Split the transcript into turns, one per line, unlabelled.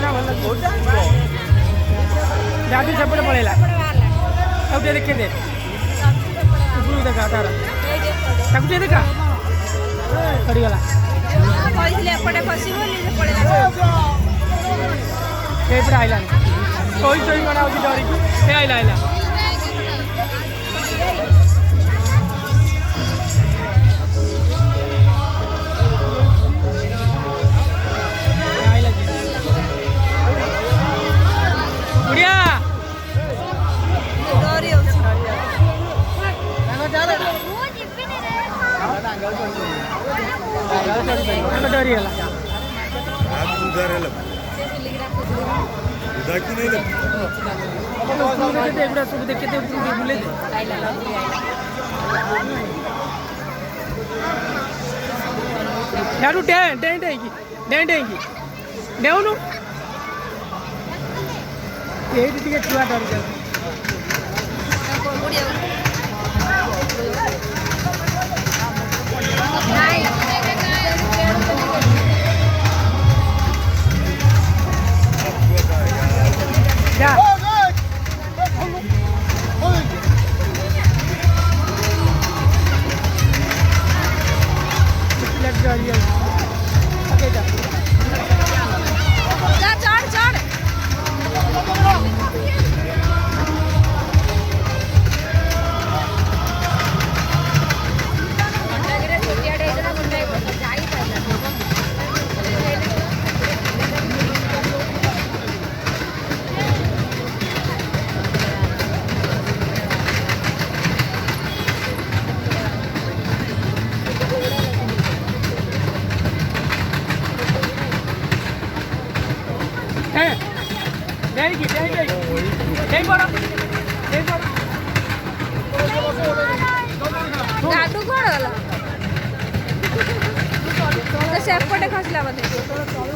ना भल जादू सेपटे पड़ेगा अब देखे दे उपरू देखा तार ताकू देखा पड़गला एपटे आइला शोई शोई कड़ा हो डरिकी आइला आइला डरीगला सब देखे बुले यारू डेंट हैगी डेउनु ये छुआ डर जा
सेपटे खसला बोधे।